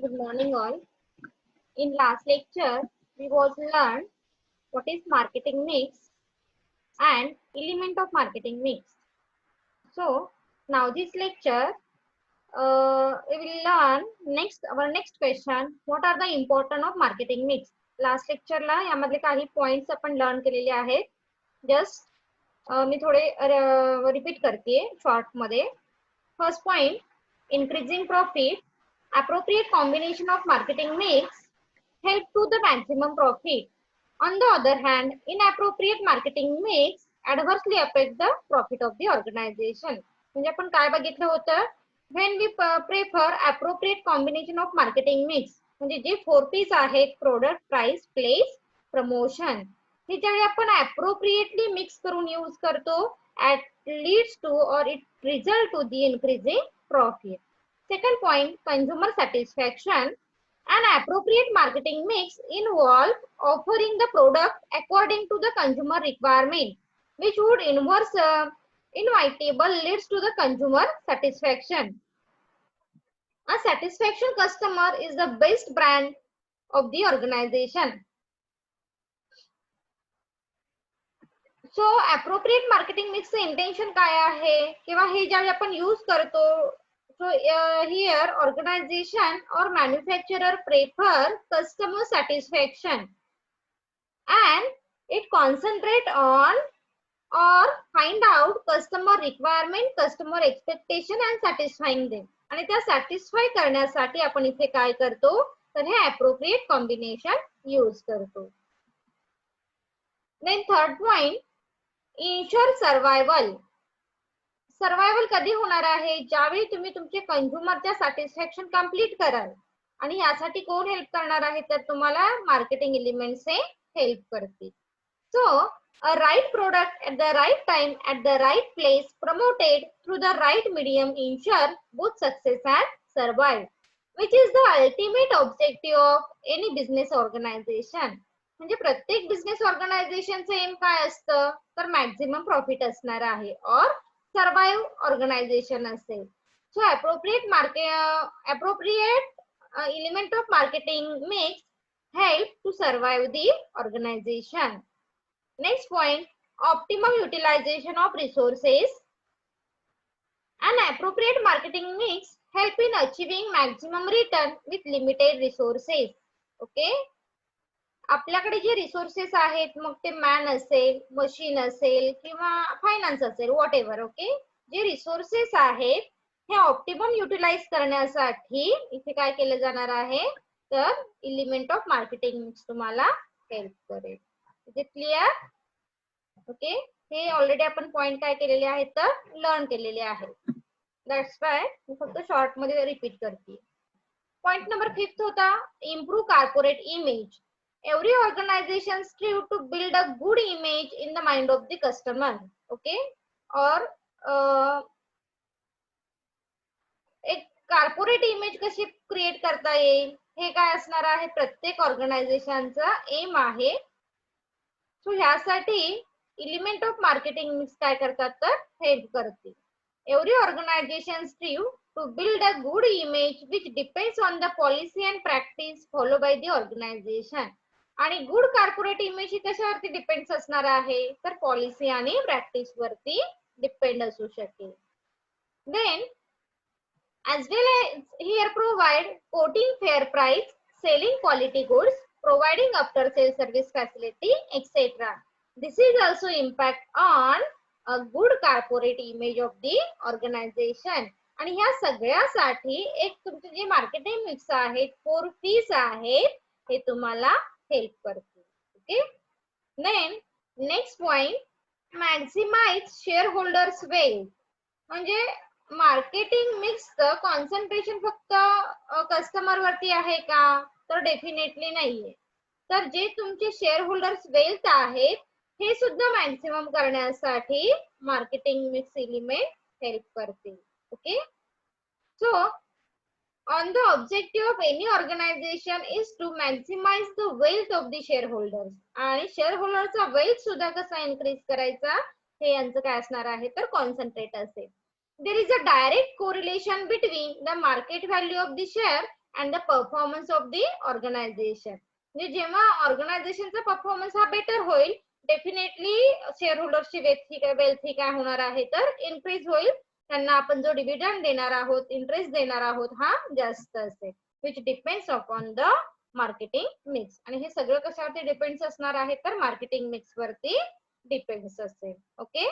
Good morning all. In last lecture, we was learned what is marketing mix and element of marketing mix. So now this lecture, we will learn our next question. What are the important of marketing mix? Last lecture ला यामधले काही points आपण learn केलेले आहेत. Just मी थोडे repeat करते short मध्ये. First point, increasing profit. Appropriate combination of marketing mix help to the maximum profit. On the other hand, inappropriate marketing mix adversely affect the profit of the organization. म्हणजे आपण काय बघितलं होतं, when we prefer appropriate combination of marketing mix, म्हणजे जे 4 P's आहेत, product, price, place, promotion, हे ज्यावेळी आपण appropriately mix करून यूज करतो, it leads to or it result to the increasing profit. Second point, consumer satisfaction. An appropriate marketing mix involves offering the product according to the consumer requirement, which would inevitable leads to the consumer satisfaction. A satisfaction customer is the best brand of the organization. So appropriate marketing mix चे intention काय आहे किंवा हे ज्यावेळी आपण use करतो, so here organization or manufacturer prefer customer satisfaction and it concentrate on or find out customer requirement, customer expectation and satisfying them. आणि त्या सॅटिस्फाय करण्यासाठी आपण इथे काय करतो, तर हे appropriate combination यूज करतो. Then third point, ensure survival. Survival कधी होणार आहे, ज्यावेळी तुम्ही तुमचे कंझ्युमरच्या सॅटिस्फॅक्शन कंप्लीट कराल. आणि यासाठी कोण हेल्प करणार आहे, तर तुम्हाला मार्केटिंग एलिमेंट्स हे हेल्प करतील. So a right product at the right time at the right place promoted through the right medium ensure both success and survive, which is the ultimate objective of any business organization. म्हणजे प्रत्येक business ऑर्गनायझेशनचं M काय असतं, तर maximum profit असणार आहे और survive organisation असेल. So appropriate element of marketing mix help to survive the organization. Next point, optimum utilization of resources. An appropriate marketing mix help in achieving maximum return with limited resources. Okay, आपल्याकडे जे resources आहेत, मग ते man असेल, machine असेल किंवा finance असेल, what ever. Okay, जे रिसोर्सेस आहेत हे ऑप्टिमम युटिलाइज करण्यासाठी इथे काय केलं जाणार आहे, तर एलिमेंट ऑफ मार्केटिंग मिक्स तुम्हाला हेल्प करेल. Is it clear? ओके, हे ऑलरेडी आपण पॉइंट काय केलेले आहेत, तर लर्न केलेले आहेत. दॅट्स वाय मी फक्त शॉर्ट मध्ये रिपीट करते. पॉइंट नंबर 5 होता, improve corporate image. Every organization strive to build a good image in the mind of the customer. Okay, और एक कॉर्पोरेट इमेज कशी क्रिएट करता येईल, हे काय असणार आहे, प्रत्येक ऑर्गनायझेशनचा एम आहे. सो ह्यासाठी एलिमेंट ऑफ मार्केटिंग मिक्स काय करतात, तर हेल्प करते. Every organization strive to build a good image which depends on the policy and practice followed by the organization. आणि गुड कॉर्पोरेट इमेज ही कशावरती डिपेंड असणार आहे, तर पॉलिसी आणि प्रॅक्टिस वरती डिपेंड असू शकेल. Then as well as here provide quoting fair price, selling quality goods, providing after sale service facility, etc. This is also impact on a good corporate image of the organization. आणि ह्या सगळ्यासाठी एक तुमचे जे marketing mix आहेत, 4 P's आहेत, हे तुम्हाला हेल्प करते. Okay, then next point, maximize share holders wealth. म्हणजे मार्केटिंग मिक्सचं कॉन्सन्ट्रेशन फक्त कस्टमर वरती आहे का, तर डेफिनेटली नाहीये. तर जे तुमचे शेअर होल्डर्स वेल्थ आहेत, हे सुद्धा मॅक्सिमम करण्यासाठी मार्केटिंग मिक्स एलिमेंट हेल्प करते. Okay, so on the objective of any organization is to maximize the wealth of the shareholders. आणि शेअरहोल्डरचा वेल्थ सुद्धा कसा इन्क्रीज करायचा, हे यांचं काय असणार आहे, तर कॉन्सन्ट्रेट असेल. There is a direct correlation between the market value of the share and the performance of the organisation. म्हणजे जेव्हा ऑर्गनायझेशनचा परफॉर्मन्स हा बेटर होईल, डेफिनेटली शेअर होल्डरची वेल्थ काय होणार आहे तर इन्क्रीज होईल. त्यांना आपण जो डिव्हिडंड देणार आहोत, इंटरेस्ट देणार आहोत, हा जास्त असेल, which depends upon the marketing mix. आणि हे सगळं कशावरती डिपेंड्स असणार आहे तर मार्केटिंग मिक्स वरती डिपेंड्स असेल. Okay.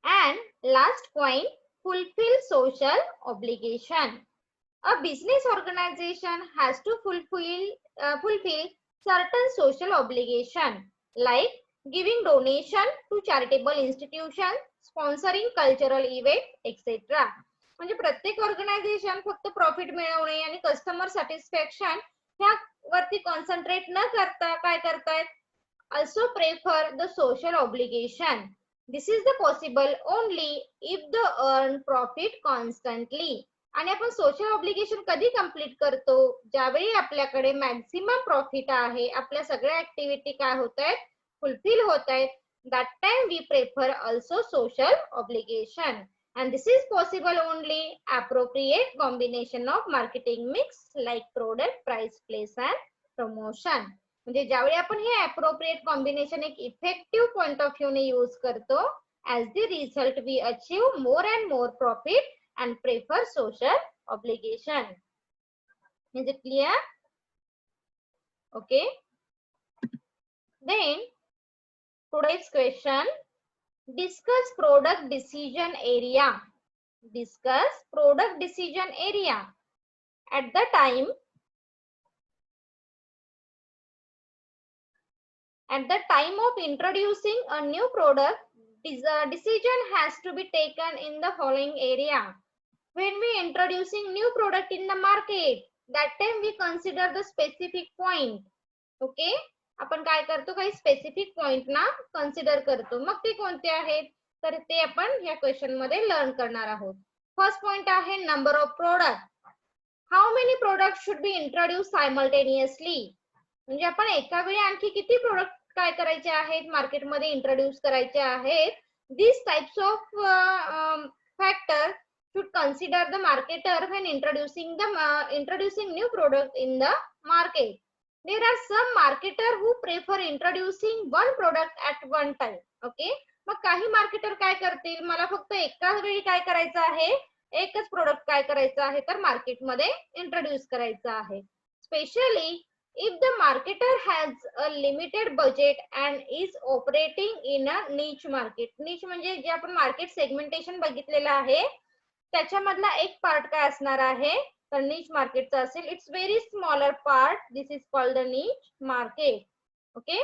And last point, fulfill social obligation. A business organization has to fulfill certain social obligation like giving donation to charitable institutions, sponsoring cultural event, etc. म्हणजे प्रत्येक ऑर्गनायझेशन फक्त profit मिळवणे आणि customer satisfaction ह्या वरती concentrate न करता काय करतायत, also prefer the social obligation. This is the possible only if the earn profit constantly. आणि आपण सोशल ऑब्लिगेशन कधी कंप्लीट करतो, ज्यावेळी आपल्याकडे मॅक्झिमम प्रॉफिट आहे, आपल्या सगळ्या ऍक्टिव्हिटी काय होत आहेत, फुलफिल होत आहेत, that time we prefer also social obligation. And this is possible only appropriate combination of marketing mix like product, price, place and promotion. म्हणजे ज्यावेळी आपण हे अप्रोप्रिएट कॉम्बिनेशन एक इफेक्टिव्ह पॉइंट ऑफ व्ह्यू ने यूज करतो, as the result we achieve more and more profit and prefer social obligation. Is it clear? Okay. Then today's question, discuss product decision area. Discuss product decision area. At the time of introducing a new product, decision has to be taken in the following area. When we introducing new product in the market, that time we consider the specific point. Okay, आपण काय करतो, काही specific point ना consider करतो. मग ते कोणते आहेत तर ते आपण या क्वेश्चन मध्ये लर्न करणार आहोत. फर्स्ट पॉइंट आहे number of product. How many product should be introduce simultaneously. म्हणजे आपण एका वेळी आणखी किती प्रोडक्ट काय करायचे आहेत, मार्केटमध्ये इंट्रोड्यूस करायचे आहेत. This types of factor should consider the marketer when introducing new product in the market. There are some marketer who prefer introducing one product at one time. Okay, मग काही मार्केटर काय करतील, मला फक्त एकाच वेळी काय करायचं आहे, एकच प्रोडक्ट काय करायचं आहे तर मार्केटमध्ये इंट्रोड्यूस करायचं आहे. Specially if the marketer has a limited budget and is operating in a niche market. niche म्हणजे जे आपण मार्केट सेगमेंटेशन बघितलेलं आहे त्याच्यामधला एक पार्ट काय असणार आहे तर निच मार्केटचा असेल. It's very smaller part, this is called the निच मार्केट. ओके.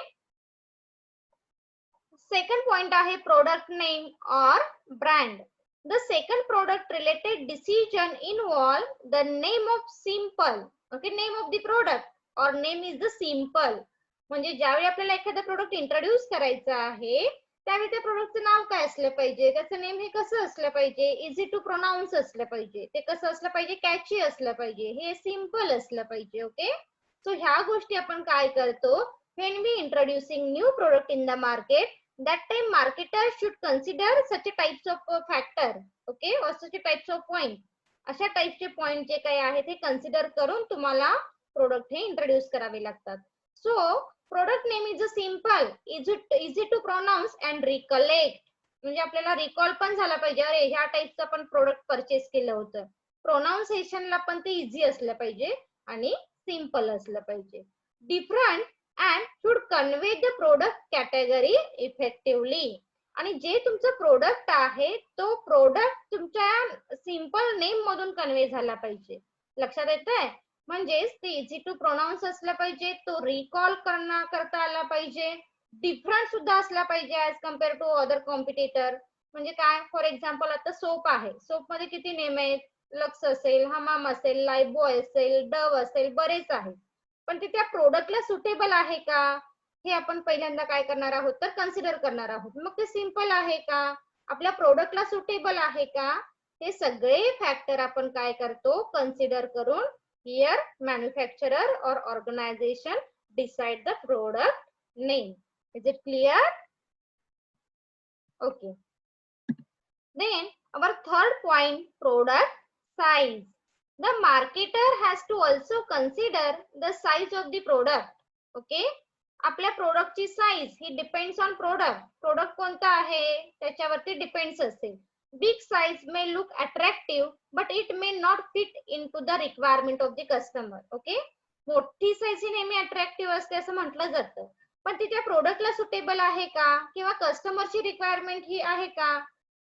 सेकंड पॉइंट आहे प्रोडक्ट नेम और brand. The second product related decision involve the name of simple. Okay, name of the product और नेम इज द सिंपल. म्हणजे ज्यावेळी आपल्याला एखादा product introduce करायचा आहे त्यावेळी त्या प्रोडक्टचं नाव काय असलं पाहिजे, त्याचं नेम हे कसं असलं पाहिजे, इझी टू प्रोनाऊन्स असलं पाहिजे, ते कसं असलं पाहिजे, कॅची असलं पाहिजे, हे सिंपल असलं पाहिजे. ओके, सो ह्या गोष्टी आपण काय करतो when we introducing new product in the market, that time marketer should consider such a types of factor. Okay, or such a types of point. अशा टाइपचे पॉइंट जे काही आहे ते कन्सिडर करून तुम्हाला प्रोडक्ट हे इंट्रोड्यूस करावे लागतात. So product name is a simple, easy to pronounce and recollect. म्हणजे आपल्याला रिकॉल पण झाला पाहिजे, अरे ह्या टाइपचं आपण प्रोडक्ट परचेस केलं होतं. प्रोनाउन्सिएशनला पण ते इझी असलं पाहिजे आणि सिंपल असलं पाहिजे. Different and should convey the product category effectively. आणि जे तुमचं प्रोडक्ट आहे तो प्रोडक्ट तुमच्या सिंपल नेम मधून कन्वे झाला पाहिजे. लक्षात येतंय? म्हणजेच ते इझी टू प्रोनाउन्स असलं पाहिजे, तो रिकॉल करता आला पाहिजे, डिफरंट सुद्धा असला पाहिजे as compare to other competitor. म्हणजे काय, फॉर एक्झाम्पल आता सोप आहे, सोप मध्ये किती नेम आहेत, लक्स असेल, हमाम असेल, लाईफबॉय असेल, डव असेल, बरेच आहेत. पण ते त्या प्रोडक्टला सुटेबल आहे का हे आपण पहिल्यांदा काय करणार आहोत तर कन्सिडर करणार आहोत. मग ते सिंपल आहे का, आपल्या प्रोडक्टला सुटेबल आहे का, हे सगळे फॅक्टर आपण काय करतो कन्सिडर करून here manufacturer or organization decide the product name. Is it clear? Okay. Then our third point, product size. The marketer has to also consider the size of the product. Okay, आपल्या प्रोडक्टची size ही depends on product कोणता आहे त्याच्यावरती depends असेल. Big size may look attractive but it may not fit in to the requirement of the customer. Okay, मोठी size ही नेहमी अट्रॅक्टिव्ह असते असं म्हटलं जातं, पण ती त्या प्रोडक्टला सुटेबल आहे का किंवा कस्टमरची रिक्वायरमेंट ही आहे का,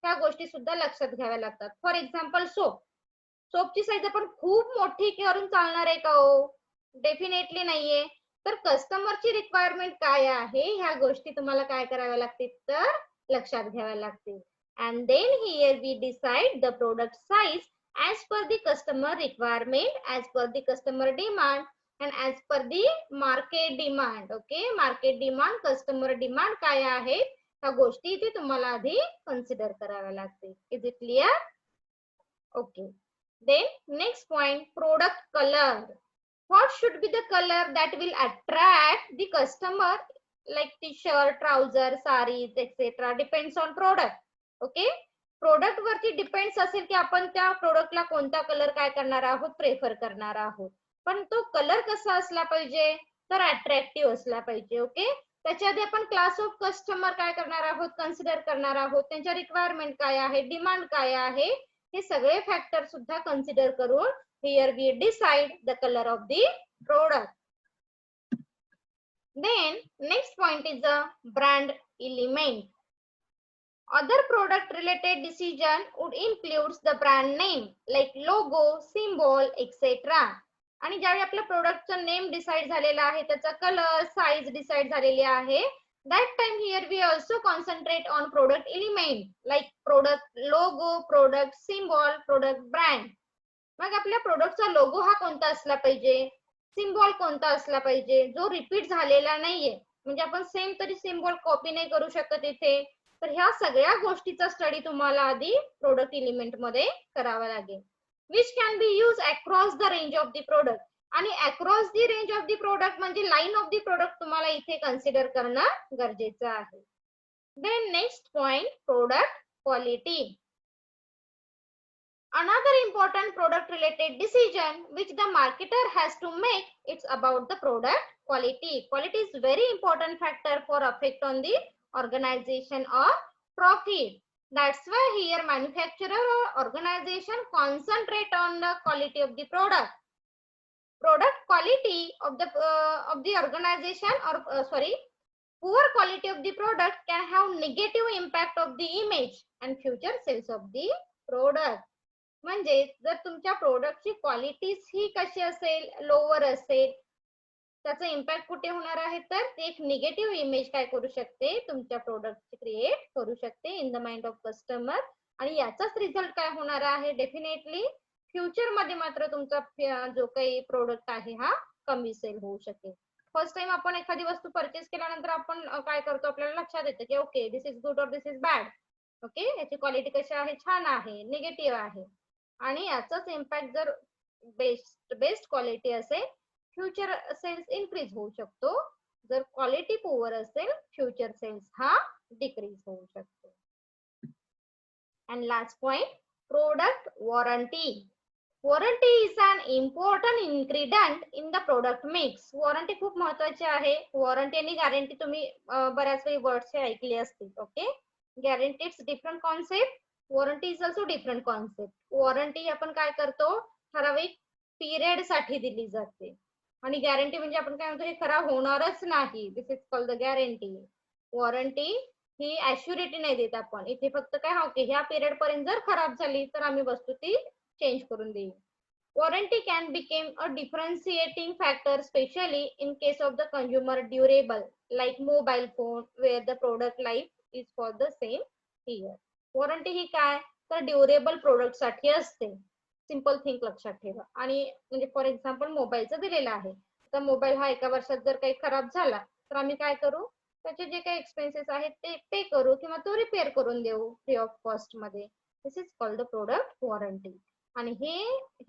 ह्या गोष्टी सुद्धा लक्षात घ्याव्या लागतात. फॉर एक्झाम्पल सोपची साईज आपण खूप मोठी करून चालणार आहे का हो? डेफिनेटली नाहीये. तर कस्टमरची रिक्वायरमेंट काय आहे ह्या गोष्टी तुम्हाला काय कराव्या लागतील तर लक्षात घ्याव्या लागतील. And then here we decide the product size as per the customer requirement, as per the customer demand and as per the market demand. Okay, market demand, customer demand काय आहे ह्या गोष्टी इथे तुम्हाला आधी कन्सिडर कराव्या लागतील. Is it clear? Okay. Then next point, product color. What should be the color that will attract the customer, like t-shirt, trouser, sarees, etc. depends on product. Okay, product वरती डिपेंड्स असेल की आपण त्या प्रोडक्टला कोणता colour काय करणार आहोत, prefer करणार आहोत. पण तो कलर कसा असला पाहिजे तर अट्रॅक्टिव्ह असला पाहिजे. ओके, त्याच्या आधी आपण क्लास ऑफ कस्टमर काय करणार आहोत, कन्सिडर करणार आहोत, त्यांच्या रिक्वायरमेंट काय आहे, डिमांड काय आहे, हे सगळे फॅक्टर सुद्धा कन्सिडर करून here we decide the colour of the product. Then next point is the brand element. Other product related decision would includes the brand name like logo, symbol, etc. आणि ज्यावेळी आपल्या प्रोडक्टचं name decide झालेला आहे, त्याचा colour, size decide झालेली आहे, that time here we also concentrate on product element like product logo, product symbol, product brand. मग आपल्या प्रोडक्टचा लोगो हा कोणता असला पाहिजे, सिम्बॉल कोणता असला पाहिजे जो रिपीट झालेला नाहीये, म्हणजे आपण सेम तरी सिम्बॉल कॉपी नाही करू शकत इथे. तर ह्या सगळ्या गोष्टीचा स्टडी तुम्हाला आधी प्रोडक्ट एलिमेंट मध्ये करावा लागेल. Which can be use across the range of the product. आणि across the range of the product म्हणजे लाईन ऑफ दी प्रोडक्ट तुम्हाला इथे कन्सिडर करणं गरजेचं आहे. Then next point, product quality. Another important product related decision which the marketer has to make, it's about the product quality. Quality is very important factor for effect on the organization or profit. That's why here manufacturer or organization concentrate on the quality of the product. Product quality of the organization or poor quality of the product can have negative impact of the image and future sales of the product. म्हणजे जर तुमच्या प्रोडक्टची quality ही कशी असेल, lower असेल, त्याचा impact कुठे होणार आहे तर ते एक निगेटिव्ह इमेज काय करू शकते, तुमच्या प्रोडक्टची क्रिएट करू शकते in the mind of customer. आणि याचाच रिझल्ट काय होणार आहे, डेफिनेटली फ्युचर मध्ये मात्र तुमचा जो काही प्रोडक्ट आहे हा कमी सेल होऊ शकेल. फर्स्ट टाइम आपण एखादी वस्तू परचेस केल्यानंतर आपण काय करतो, आपल्याला लक्षात येतं की ओके दिस इज गुड और दिस इज बॅड. ओके, याची क्वालिटी कशी आहे, छान आहे, निगेटिव्ह आहे. आणि याचाच इम्पॅक्ट जर बेस्ट क्वालिटी असेल, फ्युचर सेल्स इन्क्रीज होऊ शकतो. जर क्वालिटी पुअर असेल, फ्युचर सेल्स हा डिक्रीज होऊ शकतो. And last point, product warranty. Warranty is an important ingredient in the product mix. Warranty खूप महत्वाची आहे. वॉरंटी आणि गॅरंटी तुम्ही बऱ्याच वेळी वर्ड्स ऐकले असतील. Okay, guarantee it's different concept, warranty is also different concept. Warranty आपण काय करतो, ठराविक पिरियड साठी दिली जाते, आणि गॅरंटी म्हणजे आपण काय म्हणतो हे खराब होणारच नाही, this is called the guarantee. Warranty ही ऍश्युरिटी नाही देत आपण, इथे फक्त काय ओके ह्या पिरियड पर्यंत जर खराब झाली तर आम्ही वस्तू ती चेंज करून देईल. Warranty can become a differentiating factor, especially in case of the consumer durable, like mobile phone, where the product life is for the same year. Warranty ही काय तर ड्युरेबल प्रोडक्ट साठी असते. सिंपल थिंक लक्षात ठेवा. आणि म्हणजे फॉर एक्झाम्पल मोबाईलचं दिलेलं आहे, तर मोबाईल हा एका वर्षात जर काही खराब झाला तर आम्ही काय करू, त्याचे जे काही एक्सपेन्सेस आहेत ते पे करू किंवा तो रिपेअर करून देऊ फ्री ऑफ कॉस्ट मध्ये. This is called the product warranty. आणि हे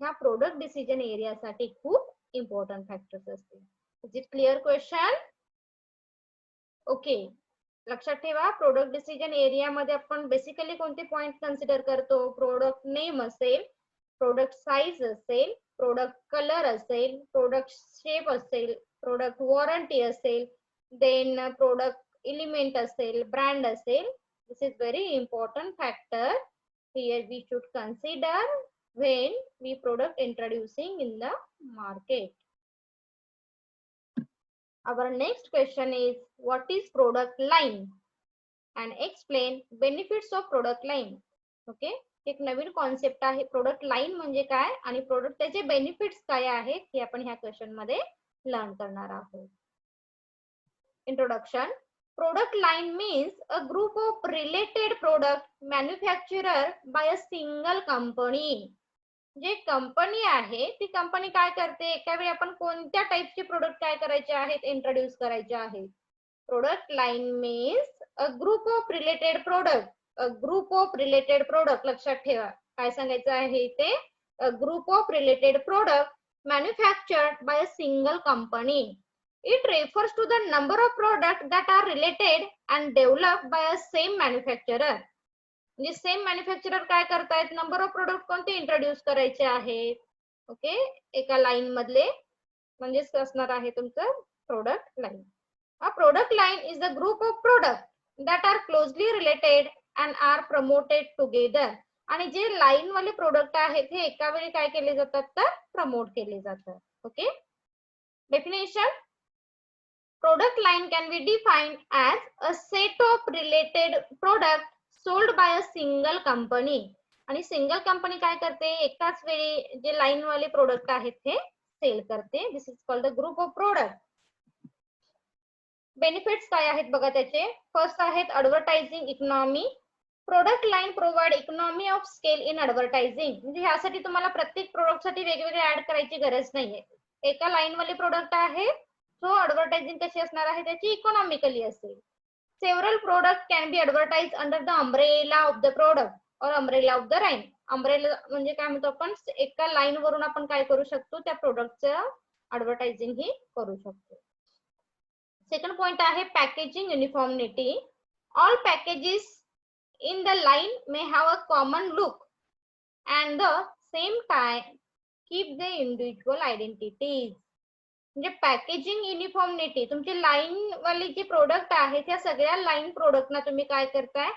ह्या प्रोडक्ट डिसिजन एरियासाठी खूप इम्पॉर्टंट फॅक्टर्स असते. Is it clear question? Okay, लक्षात ठेवा प्रोडक्ट डिसिजन एरिया मध्ये आपण बेसिकली कोणते पॉइंट कन्सिडर करतो, प्रोडक्ट नेम असेल, प्रोडक्ट साईज असेल, प्रोडक्ट कलर असेल, प्रोडक्ट शेप असेल, प्रोडक्ट वॉरंटी असेल, देन प्रोडक्ट एलिमेंट असेल, ब्रँड असेल. This is very important factor here we should consider when we product introducing in the market. Our next question is, what is product line and explain benefits of product line. Okay, एक नवीन concept आहे product line म्हणजे काय आणि product त्याचे benefits काय आहेत हे आपण ह्या क्वेश्चन मध्ये लर्न करणार आहोत. Introduction. Product line means a group of related product manufactured by a single company. जे कंपनी आहे ती कंपनी काय करते, एका वेळी आपण कोणत्या टाइपचे प्रोडक्ट काय करायचे आहेत, इंट्रोड्यूस करायचे आहेत. Product line means a group of related product. A group of related product लक्षात ठेवा काय सांगायचं आहे ते. A group of related product manufactured by a single company. It refers to the number of products that are related and developed by a same manufacturer. म्हणजे same manufacturer काय करतायत, number of product कोणते introduce करायचे आहेत. Okay, एका line मधले म्हणजेच असणार आहे तुमचं product line. A product line is the group of products that are closely related and are promoted together. आणि जे लाईन वाले प्रोडक्ट आहेत हे एका वेळी काय केले जातात तर प्रमोट केले जातात. Okay, definition. Product line can be defined as a set of related products sold by a single company. आणि सिंगल कंपनी काय करते, एकाच वेळी जे लाईन वाले प्रोडक्ट आहेत ते सेल करते. This is called the group of product. Benefits काय आहेत बघा त्याचे. फर्स्ट आहेत advertising economy. Product line provide economy of scale in advertising. म्हणजे ह्यासाठी तुम्हाला प्रत्येक प्रोडक्ट साठी वेगवेगळे ऍड करायची गरज नाहीये. एका लाईन वाले प्रोडक्ट आहे, सो ऍडव्हर्टायझिंग कशी असणार आहे त्याची, इकॉनॉमिकली असेल. Several product can be advertise under the umbrella of the product और umbrella of the line. Umbrella म्हणजे काय म्हणतो आपण, एका लाईन वरून आपण काय करू शकतो, त्या प्रोडक्टचं ऍडव्हर्टायझिंग ही करू शकतो. सेकंड पॉइंट आहे packaging uniformity. All packages in the line may have a common look and the same time keep the individual identities. म्हणजे पॅकेजिंग युनिफॉर्मिटी, तुमची लाईन वाली जी प्रोडक्ट आहे त्या सगळ्या लाईन प्रोडक्टना तुम्ही काय करताय,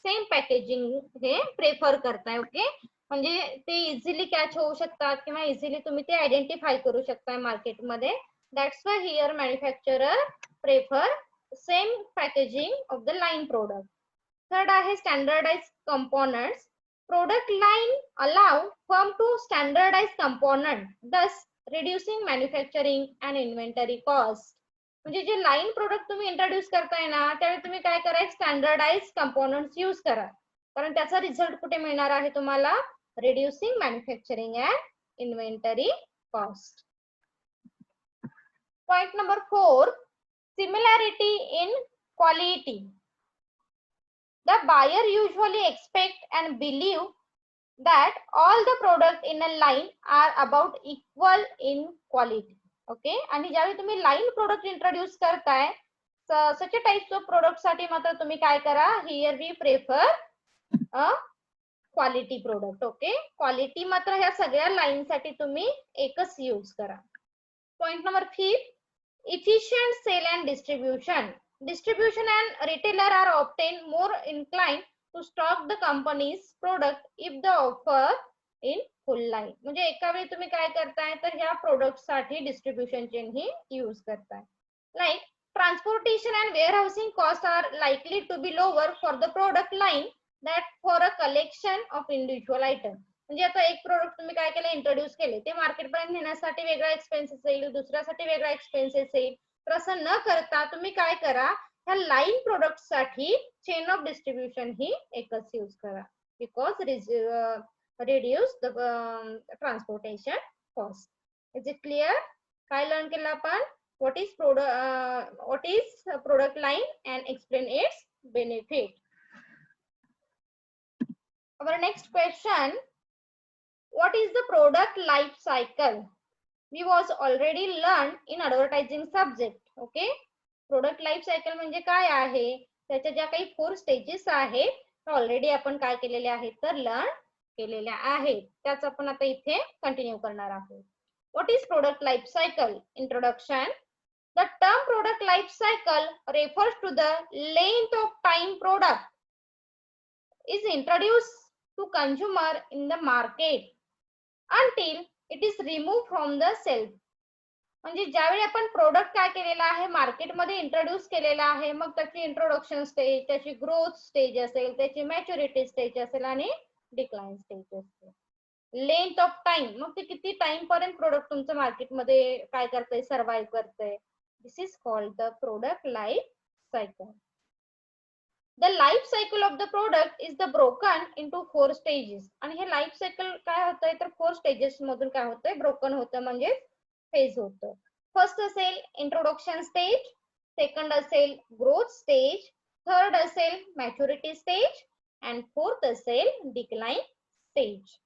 सेम पॅकेजिंग हे प्रेफर करताय. ओके, म्हणजे ते इझिली कॅच होऊ शकतात किंवा इझिली तुम्ही ते आयडेंटिफाय करू शकताय मार्केटमध्ये. That's why here manufacturer prefer same packaging of the line product. Third आहे standardize components. Product line allow firm to standardize component, thus reducing manufacturing and inventory cost. म्हणजे जे लाईन प्रोडक्ट तुम्ही introduce करताय ना त्यावेळी तुम्ही काय करा, स्टँडर्डाइज कंपोनंट्स यूज करा, कारण त्याचा रिझल्ट कुठे मिळणार आहे तुम्हाला, reducing manufacturing and inventory cost. Point number 4, similarity in quality. The buyer usually expect and believe that all the product in a line are about equal in quality. Okay, आणि ज्यावेळी तुम्ही लाईन प्रोडक्ट इंट्रोड्यूस करताय such a types of product साठी मात्र तुम्ही काय करा, here we prefer a quality product. Okay, quality मात्र ह्या सगळ्या लाईन साठी तुम्ही एकच यूज करा. Point number 5, efficient sale and distribution. Distribution and retailer are often more inclined to stock the company's product if the offer in full line. म्हणजे एका वेळी तुम्ही काय करताय तर ह्या प्रोडक्ट साठी डिस्ट्रीब्युशन चेन ही यूज करताय. Like transportation and warehousing cost are likely to be lower for the product line that for a collection of individual item. म्हणजे आता एक प्रोडक्ट तुम्ही काय केलं, इंट्रोड्यूस केले, ते मार्केटपर्यंत नेण्यासाठी वेगळा एक्सपेन्सेस येईल, दुसऱ्यासाठी वेगळा एक्सपेन्सेस येईल. तर असं न करता तुम्ही काय करा, ह्या लाईन प्रोडक्ट साठी चेन ऑफ डिस्ट्रीब्युशन ही एकच यूज करा, because reduce the transportation cost. Is it clear? काय लर्न केलं आपण, what is product line and explain it's benefit. Our next question, what is the product life cycle? We was already learned in advertising subject. Okay, product life cycle म्हणजे काय आहे, त्याच्या ज्या काही 4 stages आहेत ऑलरेडी आपण काय केलेले आहेत तर लर्न केलेल्या आहेत त्याच आपण आता इथे कंटिन्यू करणार आहोत. What is product life cycle? Introduction. The term product life cycle refers to the length of time product is introduced to consumer in the market until it is removed from the shelf. म्हणजे ज्यावेळी आपण product काय केलेला आहे मार्केटमध्ये introduce केलेला आहे मग त्याची इंट्रोडक्शन स्टेज, त्याची ग्रोथ स्टेज असेल, त्याची मॅच्युरिटी स्टेज असेल आणि डिक्लाइन स्टेज असेल. लेंथ ऑफ टाइम, मग ते किती टाइम पर्यंत प्रोडक्ट तुमचं मार्केटमध्ये काय करतंय, सर्व्हाइव्ह करतंय. This is called the product life cycle. The life cycle of the product is the broken into 4 stages. आणि हे लाईफ सायकल काय होतंय तर 4 स्टेजेस मधून काय होतंय ब्रोकन होतं म्हणजे फेज होतं. फर्स्ट असेल इंट्रोडक्शन स्टेज, सेकंड असेल ग्रोथ स्टेज, थर्ड असेल मॅच्युरिटी स्टेज and fourth असेल decline stage.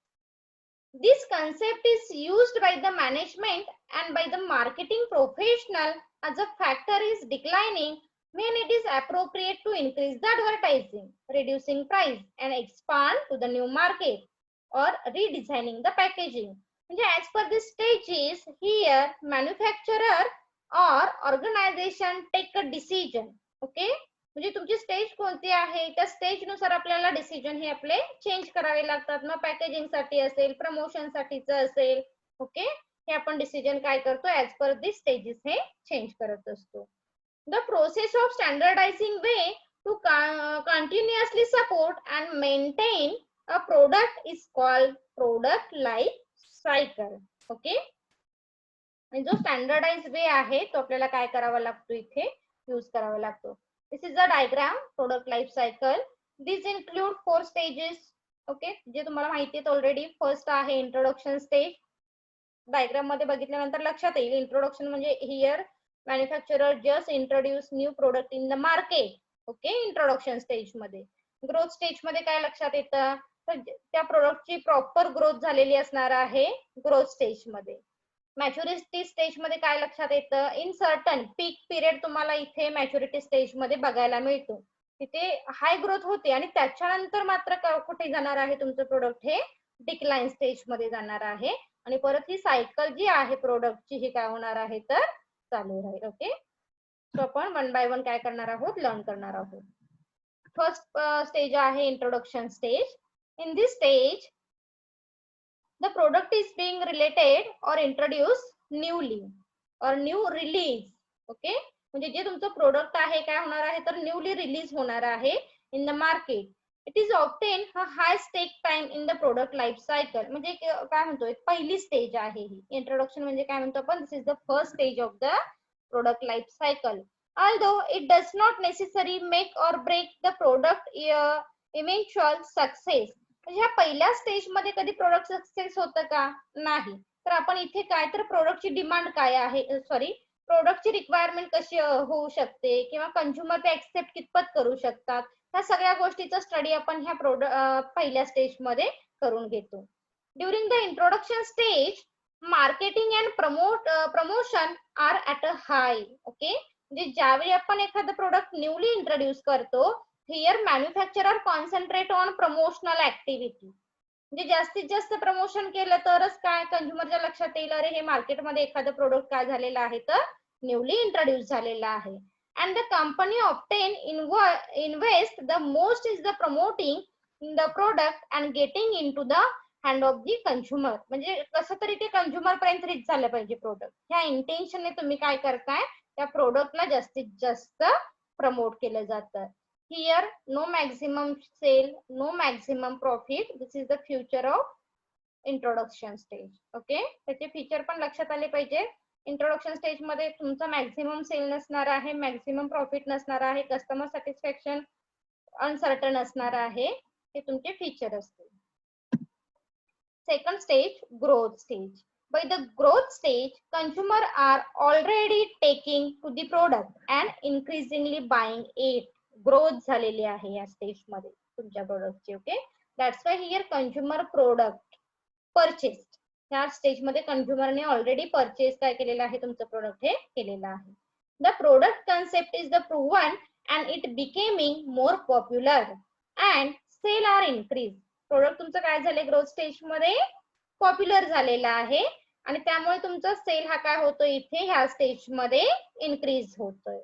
This concept is used by the management and by the marketing professional as a factor is declining when it is appropriate to increase the advertising, reducing price and expand to the new market or redesigning the packaging. म्हणजे as per the stages here manufacturer or organization take a decision. Okay, म्हणजे तुमची stage कोणती आहे त्या stage नुसार आपल्याला decision हे आपले चेंज करावे लागतात. मग पॅकेजिंग साठी असेल, प्रमोशन साठीच असेल. ओके, हे आपण डिसिजन काय करतो ऍज पर दिस स्टेजेस हे चेंज करत असतो. The process of standardizing way to continuously support and maintain a product is called product life cycle. Okay, जो स्टँडर्डाइज वे आहे तो आपल्याला काय करावा लागतो इथे यूज करावा लागतो. This is the diagram product life cycle. These include 4 stages. Okay, जे तुम्हाला माहिती आहे ऑलरेडी. फर्स्ट आहे इंट्रोडक्शन स्टेज. डायग्राम मध्ये बघितल्यानंतर लक्षात येईल इंट्रोडक्शन म्हणजे here manufacturer just introduce new product in the market. Okay, introduction stage मध्ये. ग्रोथ स्टेज मध्ये काय लक्षात येतं तर त्या प्रोडक्टची प्रॉपर ग्रोथ झालेली असणार आहे ग्रोथ स्टेज मध्ये. मॅच्युरिटी स्टेज मध्ये काय लक्षात येतं इन सर्टन पीक पिरियड तुम्हाला इथे मॅच्युरिटी स्टेज मध्ये बघायला मिळतो. तिथे हाय ग्रोथ होते आणि त्याच्यानंतर मात्र कुठे जाणार आहे तुमचं प्रोडक्ट हे डिक्लाइन स्टेज मध्ये जाणार आहे आणि परत ही सायकल जी आहे प्रोडक्टची ही काय होणार आहे तर चालू राहील. ओके, सो आपण वन बाय वन काय करणार आहोत लर्न करणार आहोत. फर्स्ट स्टेज आहे introduction stage. In this stage the product is being related or introduced newly or new release. Okay, म्हणजे जे तुमचं प्रोडक्ट आहे काय होणार आहे तर न्यूली रिलीज होणार आहे in the market. It is obtain a high stake time in the product life cycle. म्हणजे काय म्हणतोय पहिली स्टेज आहे ही. इंट्रोडक्शन म्हणजे काय म्हणतो आपण this is the first stage of the product life cycle. although it does not necessarily make or break the product eventual success. म्हणजे ह्या पहिल्या स्टेज मध्ये कधी प्रोडक्ट सक्सेस होतं का नाही. तर आपण इथे काय तर प्रोडक्टची डिमांड काय आहे प्रोडक्टची रिक्वायरमेंट कशी होऊ शकते किंवा कंझ्युमर ते एक्सेप्ट कितपत करू शकतात ह्या सगळ्या गोष्टीचा स्टडी आपण ह्या पहिल्या स्टेज मध्ये करून घेतो. During the introduction stage marketing and promotion are at a high. Okay, म्हणजे ज्यावेळी आपण एखादं प्रोडक्ट न्यूली इंट्रोड्यूस करतो here manufacturer concentrate on promotional activity. म्हणजे जास्तीत जास्त प्रमोशन केलं तरच काय कंझ्युमरच्या लक्षात येईल अरे हे मार्केटमध्ये एखादं प्रोडक्ट काय झालेलं आहे तर न्यूली इंट्रोड्यूस झालेला आहे. and the company obtain invest the most is the promoting the product and getting into the hand of the consumer. म्हणजे कसं तरी ते कंझ्युमर पर्यंत रीच झालं पाहिजे प्रोडक्ट. ह्या इंटेन्शनने तुम्ही काय करताय त्या प्रोडक्टला जास्तीत जास्त प्रमोट केलं जातं. Here no maximum sale, no maximum profit. This is the future of introduction stage. Okay, त्याचे फीचर पण लक्षात आले पाहिजे. इंट्रोडक्शन स्टेज मध्ये तुमचा मॅक्झिमम सेल नसणार आहे, मॅक्झिमम प्रॉफिट नसणार आहे, कस्टमर सॅटिस्फॅक्शन अनसर्टन असणार आहे. हे तुमचे फीचर असतील. Second stage growth stage. By the growth stage, consumer are already taking to the product and increasingly buying it. Growth झालेली आहे या स्टेज मध्ये तुमच्या प्रोडक्टची. Okay, that's why here consumer product purchase. या स्टेज मध्ये कंझ्युमरने ऑलरेडी परचेस काय केलेलं आहे तुमचं प्रोडक्ट हे केलेलं आहे. The product concept is the proven and it becoming more popular and sale are increase. Product तुमचं काय झालंय ग्रोथ स्टेज मध्ये पॉप्युलर झालेला आहे आणि त्यामुळे तुमचा सेल हा काय होतोय इथे ह्या स्टेज मध्ये इन्क्रीज होतोय.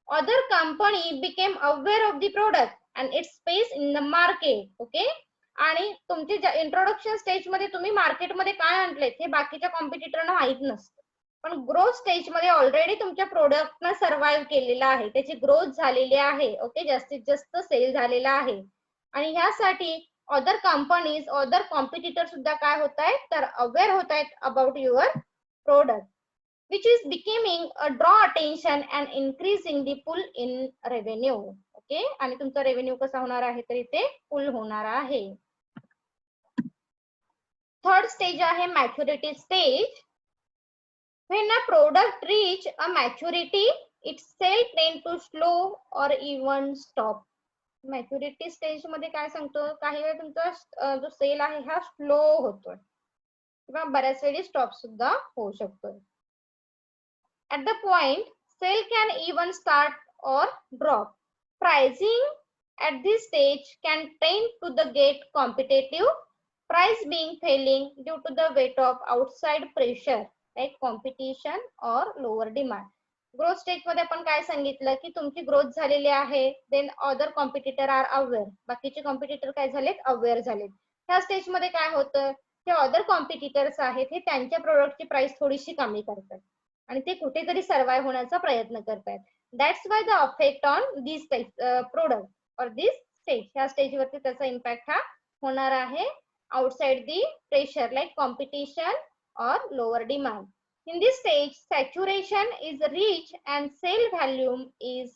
Other company became aware of the product and it's space in the market. Okay, आणि तुमची इंट्रोडक्शन स्टेज मध्ये तुम्ही मार्केटमध्ये काय आणलेत हे बाकीच्या कॉम्पिटिटरना माहित नसतं, पण ग्रोथ स्टेज मध्ये ऑलरेडी तुमच्या प्रोडक्टनं सर्व्हाइव्ह केलेला आहे, त्याची ग्रोथ झालेली आहे. ओके, जास्तीत जास्त सेल झालेला आहे आणि ह्यासाठी अदर कंपनीज अदर कॉम्पिटिटर सुद्धा काय होत आहेत तर अवेअर होत आहेत about your product, which is becoming a draw attention and increasing the pull in revenue. Okay, आणि तुमचा रेव्हेन्यू कसा होणार आहे तर इथे पुल होणार आहे. थर्ड स्टेज आहे maturity stage. when a product reach a maturity its sale tend to slow or even stop. Maturity stage मध्ये काय सांगतो काही वेळा तुमचा जो सेल आहे हा स्लो होतोय किंवा बऱ्याच वेळी स्टॉप सुद्धा होऊ शकतोय. At the point, sale can even start or drop. Pricing at this stage can tend to the get competitive, price being failing due to the weight of outside pressure like competition or lower demand. Growth stage मध्ये आपण काय सांगितलं की तुमची growth झालेली आहे, then other competitor are aware, बाकीचे competitor काय झालेत अवेअर झालेत. ह्या स्टेज मध्ये काय होतं ते अदर कॉम्पिटिटर्स आहेत हे त्यांच्या प्रोडक्टची प्राइस थोडीशी कमी करतात आणि ते कुठेतरी सर्व्हाइव्ह होण्याचा प्रयत्न करतायत. That's why the affect on this product और दिस स्टेज. ह्या स्टेजवरती त्याचा इम्पॅक्ट हा होणार आहे outside the pressure like competition और lower demand. In this stage, saturation is reached and sale volume is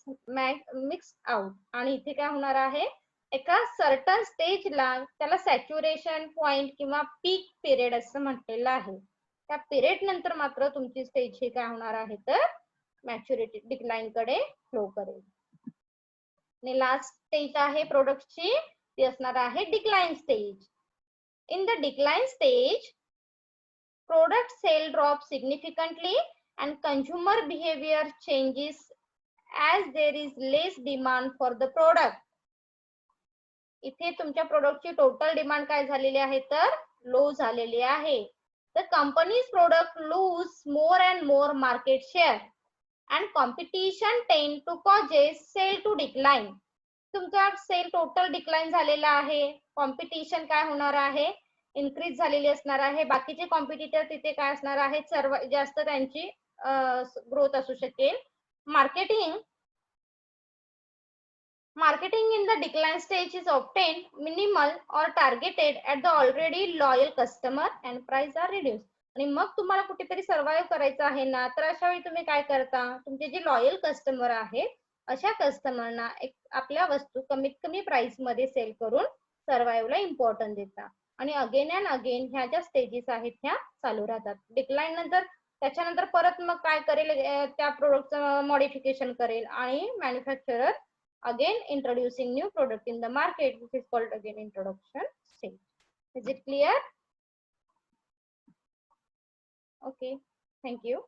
mixed out. आणि इथे काय होणार आहे एका सर्टन स्टेजला त्याला सॅच्युरेशन पॉइंट किंवा पीक पिरियड असं म्हटलेलं आहे. त्या पिरियड नंतर मात्र तुमची स्टेज ही काय होणार आहे तर मॅच्युरिटी डिक्लाइन कडे फ्लो करेल. आणि लास्ट स्टेज आहे प्रोडक्टची ती असणार आहे decline stage. In the decline stage product sale drops significantly and consumer behavior changes as there is less demand for the product. इथे तुमच्या प्रोडक्टची टोटल डिमांड काय झालेली आहे तर लो झालेली आहे. The company's product lose more and more market share and competition tend to causes sale to decline. तुमचा सेल टोटल डिक्लाइन झालेला आहे, कॉम्पिटिशन काय होणार आहे इन्क्रीज झालेली असणार आहे, बाकीचे कॉम्पिटिटर तिथे काय असणार आहे सर्व जास्त त्यांची ग्रोथ असू शकेल. Marketing in the decline stage is obtained minimal or targeted at the already loyal customer and price are reduced. आणि मग तुम्हाला कुठेतरी सर्व्हाइव्ह करायचं आहे ना तर अशा वेळी तुम्ही काय करता तुमचे जे लॉयल कस्टमर आहेत अशा कस्टमरना एक आपल्या वस्तू कमीत कमी प्राइस मध्ये सेल करून सर्व्हाइव्हला इम्पॉर्टन्स देता आणि अगेन अँड अगेन ह्या ज्या स्टेजेस आहेत ह्या चालू राहतात. डिक्लाइन नंतर त्याच्यानंतर परत मग काय करेल त्या प्रोडक्टचं मॉडिफिकेशन करेल आणि manufacturer again introducing new product in the market which is called again introduction stage. Is it clear? Okay, thank you.